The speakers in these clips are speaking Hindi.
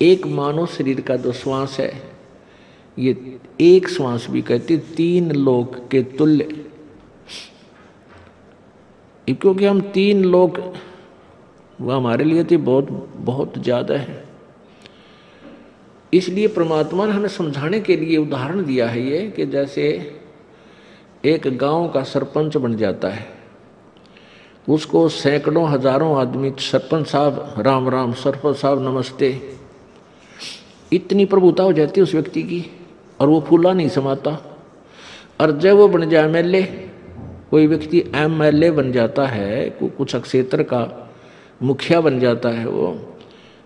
एक मानव शरीर का जो श्वास है, ये एक श्वास भी कहते 3 लोक के तुल्य, क्योंकि हम 3 लोक वो हमारे लिए तो बहुत बहुत ज्यादा है। इसलिए परमात्मा ने हमें समझाने के लिए उदाहरण दिया है ये, कि जैसे एक गांव का सरपंच बन जाता है, उसको सैकड़ों हजारों आदमी सरपंच साहब राम राम, सरपंच साहब नमस्ते, इतनी प्रभुता हो जाती है उस व्यक्ति की, और वो फूला नहीं समाता। और जब वो बन जाए एमएलए, कोई व्यक्ति एमएलए बन जाता है, कुछ क्षेत्र का मुखिया बन जाता है वो,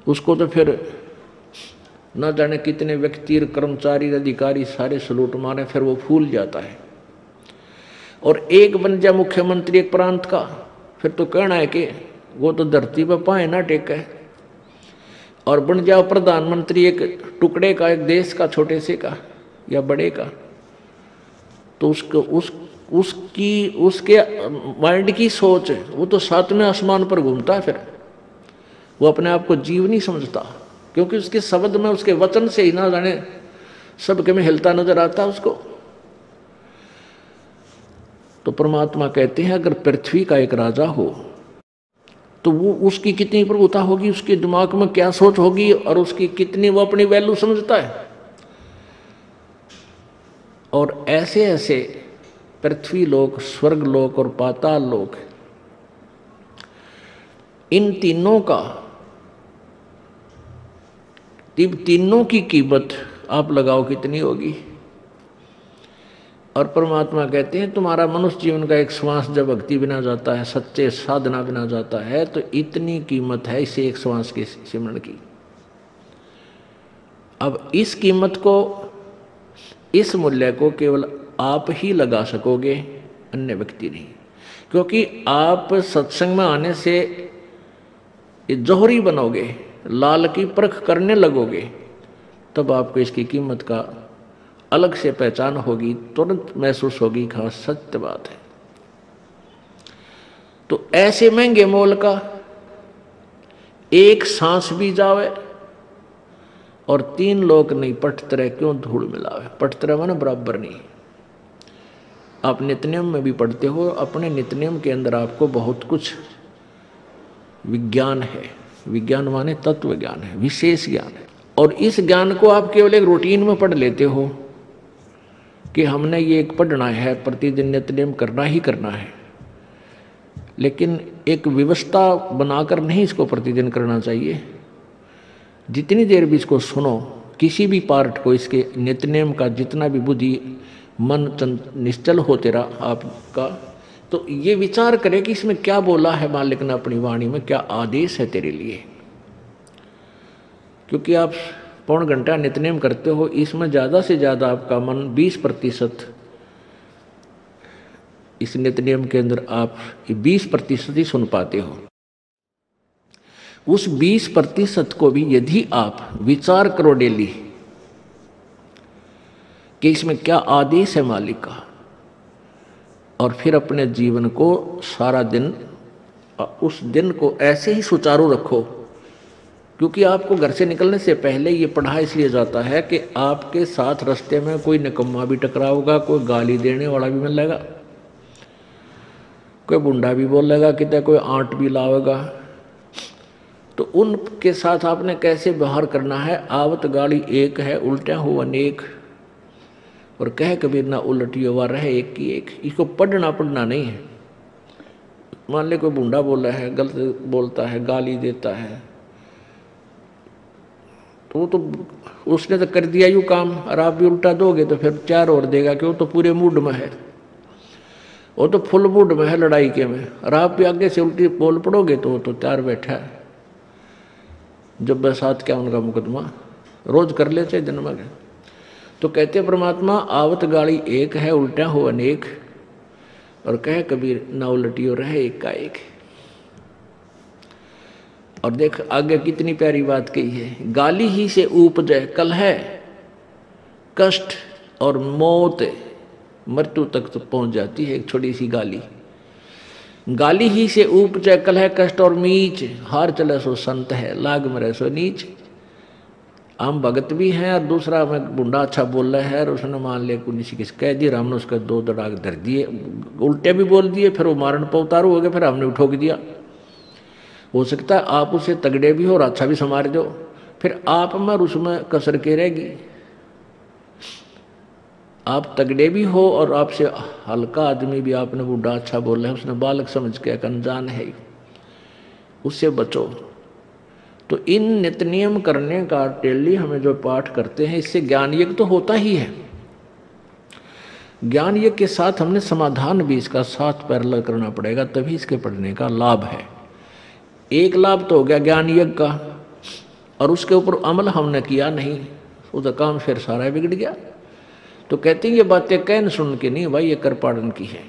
उसको तो फिर न जाने कितने व्यक्ति, कर्मचारी, अधिकारी सारे सलूट मारे, फिर वो फूल जाता है। और एक बन जाए मुख्यमंत्री एक प्रांत का, फिर तो कहना है कि वो तो धरती पर पाए ना टेके। और बन जाओ प्रधानमंत्री एक टुकड़े का, एक देश का, छोटे से का या बड़े का, तो उसके माइंड की सोच है, वो तो 7वें आसमान पर घूमता है। फिर वो अपने आप को जीव नहीं समझता, क्योंकि उसके शब्द में, उसके वचन से ही ना जाने सबके में हिलता नजर आता उसको। तो परमात्मा कहते हैं अगर पृथ्वी का एक राजा हो तो वो उसकी कितनी प्रभुता होगी, उसके दिमाग में क्या सोच होगी, और उसकी कितनी वो अपनी वैल्यू समझता है। और ऐसे ऐसे पृथ्वी लोक, स्वर्ग लोक और पाताल लोक, इन तीनों की कीमत आप लगाओ कितनी होगी। और परमात्मा कहते हैं तुम्हारा मनुष्य जीवन का एक श्वास जब भक्ति बिना जाता है, सच्चे साधना बिना जाता है, तो इतनी कीमत है इसे एक श्वास के सिमरण की। अब इस कीमत को, इस मूल्य को केवल आप ही लगा सकोगे, अन्य व्यक्ति नहीं। क्योंकि आप सत्संग में आने से जौहरी बनोगे, लाल की परख करने लगोगे, तब आपको इसकी कीमत का अलग से पहचान होगी, तुरंत महसूस होगी, खास सत्य बात है। तो ऐसे महंगे मोल का एक सांस भी जावे और 3 लोक नहीं पटतरे क्यों धूल मिलावे। पटतरे माने बराबर नहीं। आप नित्यनियम में भी पढ़ते हो, अपने नित्यनियम के अंदर आपको बहुत कुछ विज्ञान है। विज्ञान माने तत्व ज्ञान है, विशेष ज्ञान है। और इस ज्ञान को आप केवल एक रूटीन में पढ़ लेते हो कि हमने ये एक पढ़ना है, प्रतिदिन नित्यनेम करना ही करना है, लेकिन एक व्यवस्था बनाकर नहीं इसको प्रतिदिन करना चाहिए। जितनी देर भी इसको सुनो, किसी भी पार्ट को, इसके नित्यनेम का जितना भी बुद्धि मन निश्चल हो तेरा आपका, तो ये विचार करे कि इसमें क्या बोला है मालिक ने अपनी वाणी में, क्या आदेश है तेरे लिए। क्योंकि आप पौन घंटा नित्यनेम करते हो, इसमें ज़्यादा से ज़्यादा आपका मन 20% इस नित्यनेम के अंदर आप 20% ही सुन पाते हो। उस 20% को भी यदि आप विचार करो डेली कि इसमें क्या आदेश है मालिक का, और फिर अपने जीवन को सारा दिन, उस दिन को ऐसे ही सुचारू रखो। क्योंकि आपको घर से निकलने से पहले ये पढ़ा इसलिए जाता है कि आपके साथ रास्ते में कोई निकम्मा भी टकराओगा, कोई गाली देने वाला भी मिलेगा, कोई बुंडा भी बोलेगा, कितना कोई आंट भी लावेगा। तो उनके साथ आपने कैसे व्यवहार करना है। आवत गाड़ी एक है, उल्टा हो अनेक, और कह कबीर ना उलटियो वा रहे एक की एक। इसको पढ़ना नहीं है। मान ले कोई बुंडा बोला है, गलत बोलता है, गाली देता है, तो उसने तो कर दिया यूँ काम, और आप भी उल्टा दोगे तो फिर 4 और देगा कि वो तो पूरे मूड में है, वो तो फुल मूड में है लड़ाई के में, और आप भी आगे से उल्टी बोल पड़ोगे तो वो तो 4 बैठा है। जब बरसात क्या उनका मुकदमा रोज कर ले चाहे जन्म में। तो कहते परमात्मा आवत गाड़ी एक है, उल्टा हो अनेक, और कहे कबीर ना उलटियो रहे एक का एक। और देख आगे कितनी प्यारी बात कही है। गाली ही से उपजे कलह, कष्ट और मौत, मृत्यु तक तो पहुंच जाती है एक छोटी सी गाली। गाली ही से उपजय कलह कष्ट और मीच, हार चले सो संत है, लाग में रहे सो नीच। हम भगत भी हैं और दूसरा में बुंडा अच्छा बोल रहा है और उसने मान लिया किसी किस कह दिया, हमने उसका दो दड़ाग धर दिए, उल्टे भी बोल दिए, फिर वो मारण पर उतारू हो गए, फिर हमने उठोक दिया। हो सकता है आप उसे तगड़े भी हो और अच्छा भी संवार दो, फिर आप में उसमें कसर के रहेगी। आप तगड़े भी हो और आपसे हल्का आदमी भी आपने बूढ़ा अच्छा बोला है, उसने बालक समझ के अनजान है, उससे बचो। तो इन नित्य नियम करने का डेली हमें जो पाठ करते हैं, इससे ज्ञान यज्ञ तो होता ही है। ज्ञान यज्ञ के साथ हमने समाधान भी इसका साथ पैरेलल करना पड़ेगा, तभी इसके पढ़ने का लाभ है। एक लाभ तो हो गया ज्ञान यज्ञ का, और उसके ऊपर अमल हमने किया नहीं, उसका काम फिर सारा बिगड़ गया। तो कहते हैं ये बातें कहन सुन के नहीं भाई, ये कर पाड़न की है।